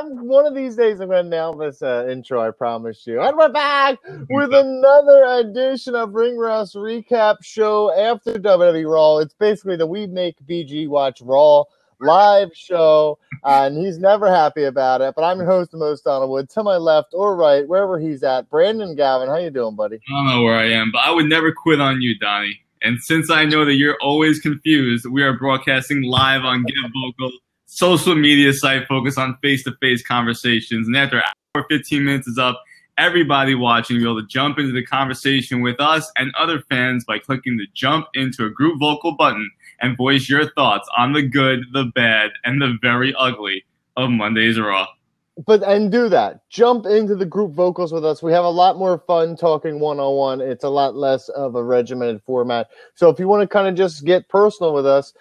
One of these days I'm going to nail this intro, I promise you. And we're back with another edition of Ring Rust Recap Show after WWE Raw. It's basically the We Make BG Watch Raw live show, and he's never happy about it. But I'm your host, the most Donald Wood. To my left or right, wherever he's at, Brandon Galvin. How you doing, buddy? I don't know where I am, but I would never quit on you, Donnie. And since I know that you're always confused, we are broadcasting live on Get Vocal, social media site focused on face-to-face conversations. And after hour 15 minutes is up, everybody watching will be able to jump into the conversation with us and other fans by clicking the Jump into a Group Vocal button and voice your thoughts on the good, the bad, and the very ugly of Monday's Raw. And do that. Jump into the group vocals with us. We have a lot more fun talking one-on-one. It's a lot less of a regimented format. So if you want to kind of just get personal with us,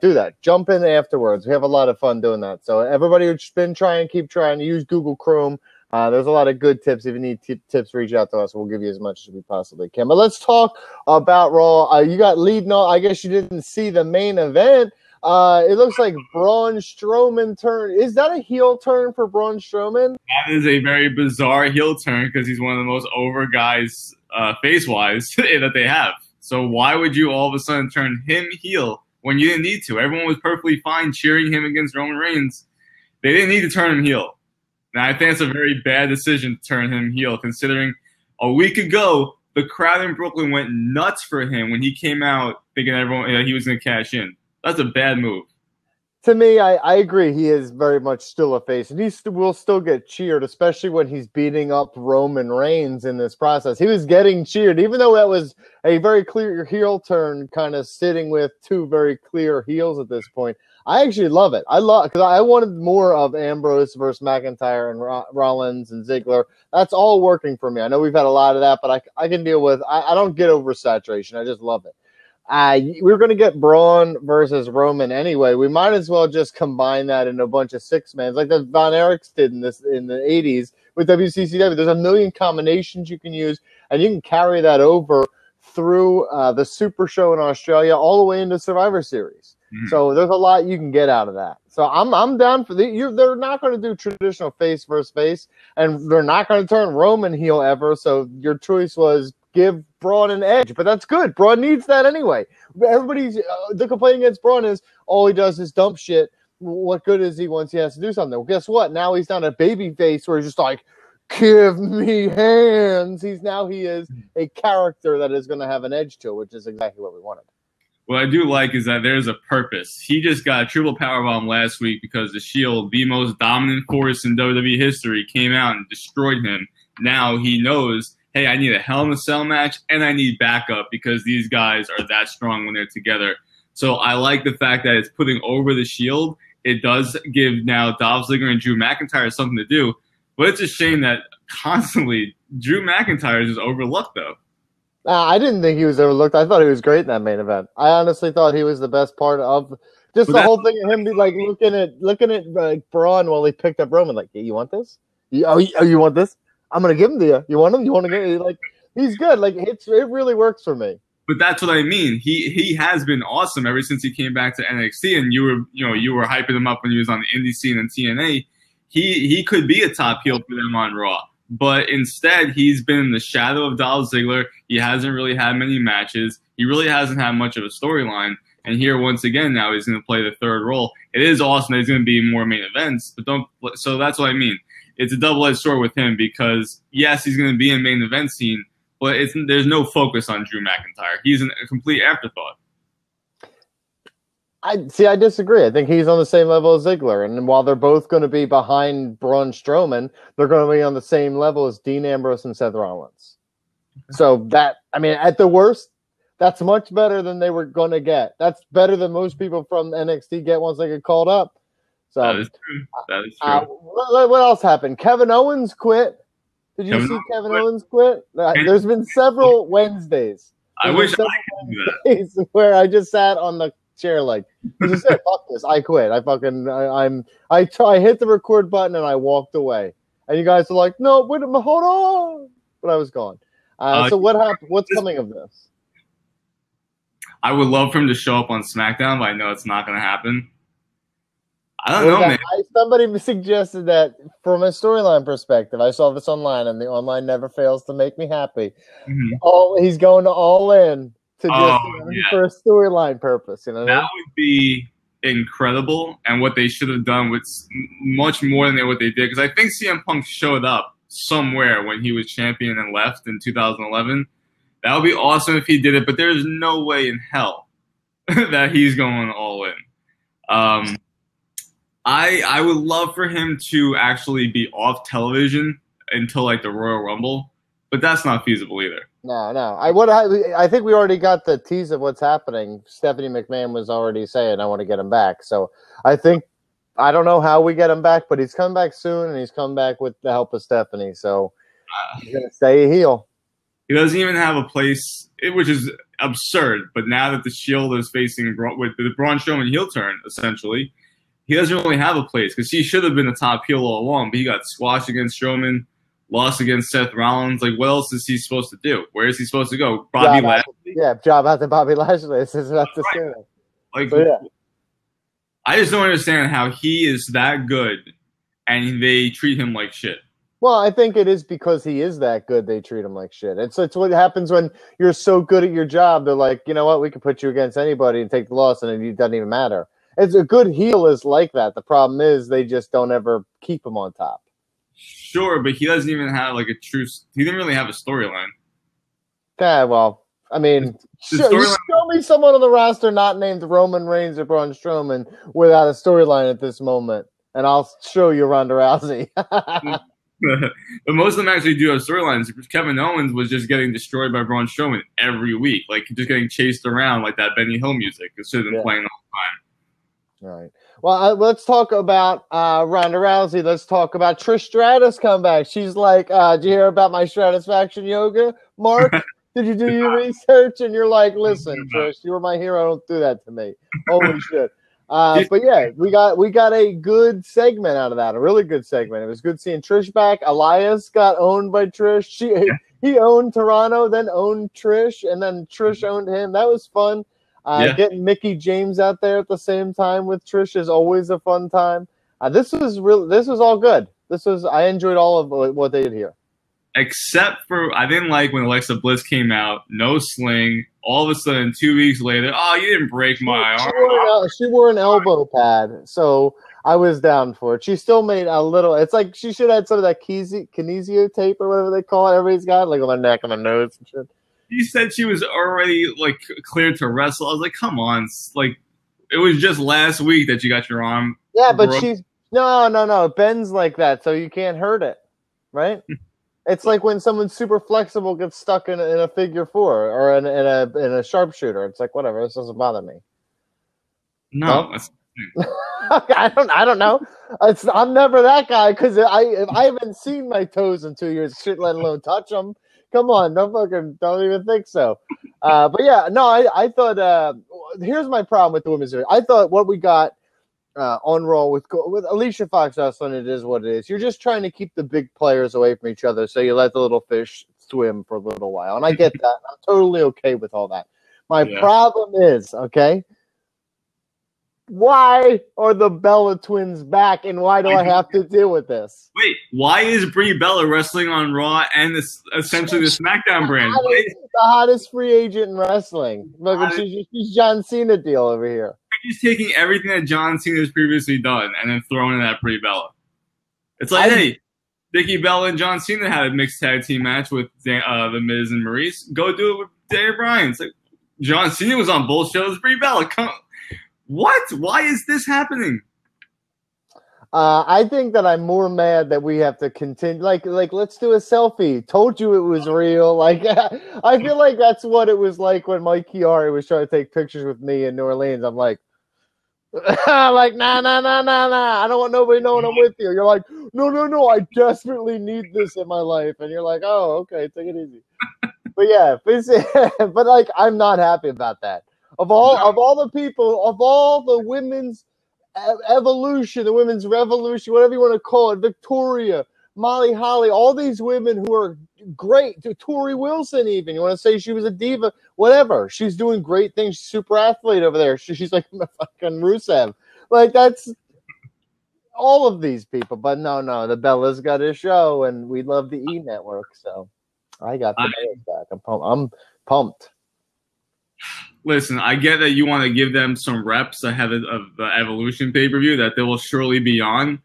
do that. Jump in afterwards. We have a lot of fun doing that. So everybody who's been trying, keep trying to use Google Chrome. There's a lot of good tips. If you need tips, reach out to us. We'll give you as much as we possibly can. But let's talk about Raw. You got leading on. I guess you didn't see the main event. It looks like Braun Strowman turn. Is that a heel turn for Braun Strowman? That is a very bizarre heel turn because he's one of the most over guys face-wise that they have. So why would you all of a sudden turn him heel when you didn't need to? Everyone was perfectly fine cheering him against Roman Reigns. They didn't need to turn him heel. Now, I think it's a very bad decision to turn him heel, considering a week ago, the crowd in Brooklyn went nuts for him when he came out thinking everyone he was going to cash in. That's a bad move. To me, I agree. He is very much still a face, and he will still get cheered, especially when he's beating up Roman Reigns in this process. He was getting cheered, even though that was a very clear heel turn, kind of sitting with two very clear heels at this point. I actually love it. Because I wanted more of Ambrose versus McIntyre and Rollins and Ziggler. That's all working for me. I know we've had a lot of that, but I can deal with. I don't get oversaturation. I just love it. We're going to get Braun versus Roman anyway. We might as well just combine that into a bunch of six-mans like the Von Erichs did in the 80s with WCCW. There's a million combinations you can use, and you can carry that over through the Super Show in Australia all the way into Survivor Series. Mm-hmm. So there's a lot you can get out of that. So I'm down for they're not going to do traditional face versus face, and they're not going to turn Roman heel ever. So your choice was give Braun an edge, but that's good. Braun needs that anyway. Everybody's the complaint against Braun is all he does is dump shit. What good is he once he has to do something? Well, guess what? Now he's not a baby face where he's just like, give me hands. He is a character that is going to have an edge to it, which is exactly what we wanted. What I do like is that there's a purpose. He just got a triple powerbomb last week because the Shield, the most dominant force in WWE history, came out and destroyed him. Now he knows, hey, I need a Hell in a Cell match, and I need backup because these guys are that strong when they're together. So I like the fact that it's putting over the Shield. It does give now Dolph Ziggler and Drew McIntyre something to do. But it's a shame that constantly Drew McIntyre is just overlooked, though. I didn't think he was overlooked. I thought he was great in that main event. I honestly thought he was the best part of just the whole thing of him be like looking at Braun while he picked up Roman. Like, hey, you want this? You want this? I'm gonna give him to you. You want him? You want to get like he's good. Like it really works for me. But that's what I mean. He has been awesome ever since he came back to NXT, and you were hyping him up when he was on the indie scene and TNA. He could be a top heel for them on Raw, but instead he's been in the shadow of Dolph Ziggler. He hasn't really had many matches. He really hasn't had much of a storyline. And here once again now he's going to play the third role. It is awesome that he's going to be more main events, but so that's what I mean. It's a double-edged sword with him because, yes, he's going to be in main event scene, but there's no focus on Drew McIntyre. He's a complete afterthought. I disagree. I think he's on the same level as Ziggler. And while they're both going to be behind Braun Strowman, they're going to be on the same level as Dean Ambrose and Seth Rollins. So at the worst, that's much better than they were going to get. That's better than most people from NXT get once they get called up. So that is true. What else happened? Kevin Owens quit. Did you see Kevin Owens quit? There's been several Wednesdays. I wish I could do that. Where I just sat on the chair like, I just said, fuck this. I quit. I hit the record button and I walked away. And you guys are like, no, wait a minute, hold on. But I was gone. So what happened? What's coming of this? I would love for him to show up on SmackDown, but I know it's not going to happen. I don't know, man. Somebody suggested that from a storyline perspective. I saw this online, and the online never fails to make me happy. Mhm. He's going to all in to Oh, just yeah. for a storyline purpose. You know what I That mean? would be incredible, and what they should have done was much more than what they did. Because I think CM Punk showed up somewhere when he was champion and left in 2011. That would be awesome if he did it, but there's no way in hell that he's going all in. Um, I would love for him to actually be off television until like the Royal Rumble, but that's not feasible either. No. I think we already got the tease of what's happening. Stephanie McMahon was already saying, "I want to get him back." So I think I don't know how we get him back, but he's come back soon, and he's come back with the help of Stephanie. So he's gonna stay a heel. He doesn't even have a place, which is absurd. But now that the Shield is facing with the Braun Strowman heel turn, essentially, he doesn't really have a place because he should have been the top heel all along. But he got squashed against Strowman, lost against Seth Rollins. Like, what else is he supposed to do? Where is he supposed to go? Bobby Lashley? Job after Bobby Lashley. This is not the same. Like, yeah. I just don't understand how he is that good and they treat him like shit. Well, I think it is because he is that good. They treat him like shit. It's what happens when you're so good at your job. They're like, you know what? We can put you against anybody and take the loss, and it doesn't even matter. It's a good heel is like that. The problem is they just don't ever keep him on top. Sure, but he doesn't even have like a true. He didn't really have a storyline. Yeah, well, I mean, show me someone on the roster not named Roman Reigns or Braun Strowman without a storyline at this moment, and I'll show you Ronda Rousey. But most of them actually do have storylines. Kevin Owens was just getting destroyed by Braun Strowman every week, like just getting chased around like that Benny Hill music. It should have been playing all the time. Right. Well, let's talk about Ronda Rousey. Let's talk about Trish Stratus comeback. She's like, did you hear about my Stratusfaction yoga, Mark? Did you do your research? And you're like, listen, Trish, you were my hero. Don't do that to me. Holy shit. But yeah, we got a good segment out of that, a really good segment. It was good seeing Trish back. Elias got owned by Trish. He owned Toronto, then owned Trish, and then Trish owned him. That was fun. Getting Mickey James out there at the same time with Trish is always a fun time. This was all good. I enjoyed all of what they did here. Except for, I didn't like when Alexa Bliss came out, no sling. All of a sudden, 2 weeks later, oh, you didn't break my arm. She wore an elbow pad, so I was down for it. She still made a little, it's like she should have had some of that kinesio tape or whatever they call it. Everybody's got like on their neck and their nose and shit. She said she was already like cleared to wrestle. I was like, come on. Like, it was just last week that you got your arm. Yeah, but she's, no. It bends like that, so you can't hurt it, right? It's like when someone's super flexible gets stuck in a figure four or in a sharpshooter. It's like, whatever, this doesn't bother me. No. I don't know. I'm never that guy because I haven't seen my toes in 2 years, shit, let alone touch them. Come on, don't even think so. But yeah, no, I thought here's my problem with the women's division. I thought what we got on Raw with Alicia Fox wrestling, it is what it is. You're just trying to keep the big players away from each other, so you let the little fish swim for a little while. And I get that. I'm totally okay with all that. My problem is, okay, why are the Bella twins back, and why do I have to deal with this? Wait, why is Brie Bella wrestling on Raw and essentially the SmackDown brand? The hottest free agent in wrestling. Look, she's John Cena deal over here. He's taking everything that John Cena has previously done and then throwing it at Brie Bella. It's like, hey, Nikki Bella and John Cena had a mixed tag team match with The Miz and Maurice. Go do it with Daniel Bryan. It's like, John Cena was on both shows. Brie Bella, come. What? Why is this happening? I think that I'm more mad that we have to continue. Like, let's do a selfie. Told you it was real. Like, I feel like that's what it was like when Mike Chiari was trying to take pictures with me in New Orleans. I'm like, like, nah. I don't want nobody knowing I'm with you. You're like, no. I desperately need this in my life. And you're like, oh, okay, take it easy. But yeah, but like, I'm not happy about that. Of all the people, of all the women's evolution, the women's revolution, whatever you want to call it, Victoria, Molly Holly, all these women who are great, Tori Wilson even, you want to say she was a diva, whatever. She's doing great things, super athlete over there. She's like fucking Rusev. Like, that's all of these people. But no, the Bella's got a show, and we love the E Network, so I got the Bellas back. I'm pumped. Listen, I get that you want to give them some reps ahead of the Evolution pay-per-view that they will surely be on,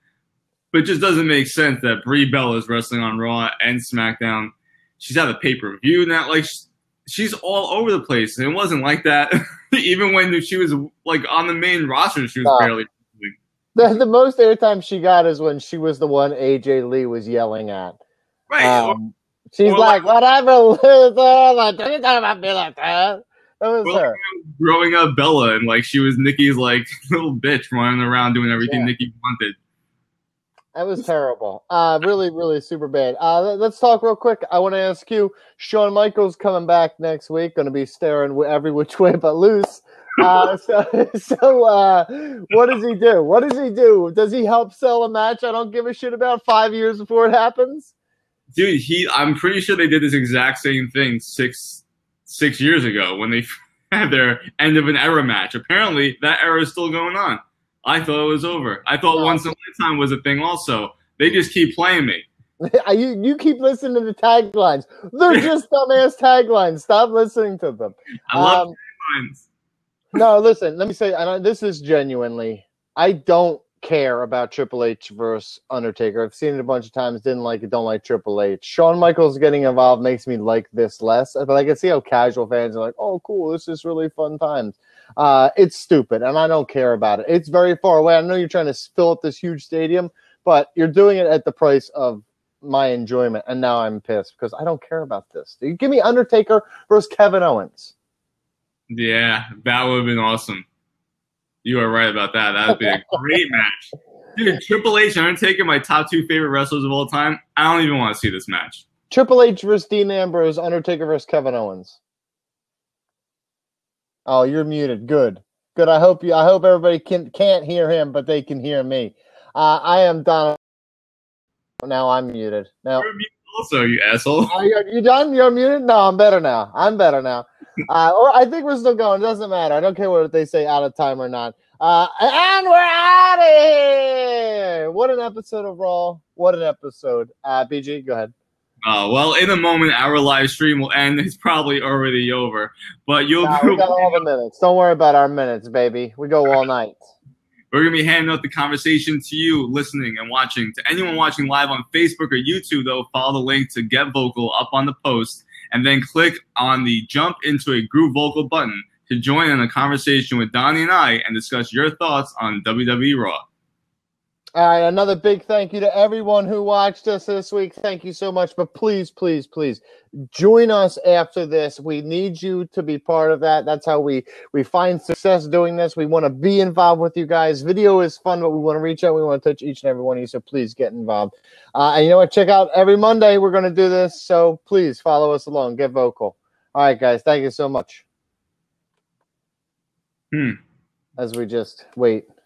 but it just doesn't make sense that Brie Bella is wrestling on Raw and SmackDown. She's at a pay-per-view now. Like, she's all over the place. And it wasn't like that even when she was like on the main roster. She was barely. The most airtime she got is when she was the one AJ Lee was yelling at. Right. She's like, whatever, don't you talk about me like that. That was her. Growing up Bella, and like she was Nikki's like little bitch running around doing everything Nikki wanted. That was terrible. Really, really super bad. Let's talk real quick. I want to ask you, Shawn Michaels coming back next week, going to be staring every which way but loose. So what does he do? What does he do? Does he help sell a match I don't give a shit about 5 years before it happens? Dude, I'm pretty sure they did this exact same thing six years ago when they had their end of an era match. Apparently, that era is still going on. I thought it was over. I thought Once in a Lifetime was a thing also. They just keep playing me. You keep listening to the taglines. They're just dumbass taglines. Stop listening to them. I love taglines. No, listen, let me say, this is genuinely, I don't care about Triple H versus Undertaker. I've seen it a bunch of times, didn't like it, don't like Triple H. Shawn Michaels getting involved makes me like this less. But I can see how casual fans are like, oh, cool, this is really fun times. It's stupid, and I don't care about it. It's very far away. I know you're trying to fill up this huge stadium, but you're doing it at the price of my enjoyment, and now I'm pissed because I don't care about this. You give me Undertaker versus Kevin Owens. Yeah, that would have been awesome. You are right about that. That would be a great match. Dude, Triple H and Undertaker, my top two favorite wrestlers of all time. I don't even want to see this match. Triple H versus Dean Ambrose, Undertaker versus Kevin Owens. Oh, you're muted. Good. I hope everybody can't hear him, but they can hear me. I am done. Now I'm muted. Now you're muted also, you asshole. You done? You're muted? No, I'm better now. Or I think we're still going. It doesn't matter. I don't care what they say out of time or not. And we're out of here. What an episode of Raw. What an episode. BG, go ahead. Well, in a moment, our live stream will end. It's probably already over. But we got all the minutes. Don't worry about our minutes, baby. We go all night. We're going to be handing out the conversation to you listening and watching. To anyone watching live on Facebook or YouTube, though, follow the link to Get Vocal up on the post. And then click on the Jump into a Groove Vocal button to join in a conversation with Donnie and I and discuss your thoughts on WWE Raw. All right, another big thank you to everyone who watched us this week. Thank you so much. But please, please, please join us after this. We need you to be part of that. That's how we find success doing this. We want to be involved with you guys. Video is fun, but we want to reach out. We want to touch each and every one of you, so please get involved. And you know what? Check out every Monday. We're going to do this, so please follow us along. Get vocal. All right, guys. Thank you so much. As we just wait.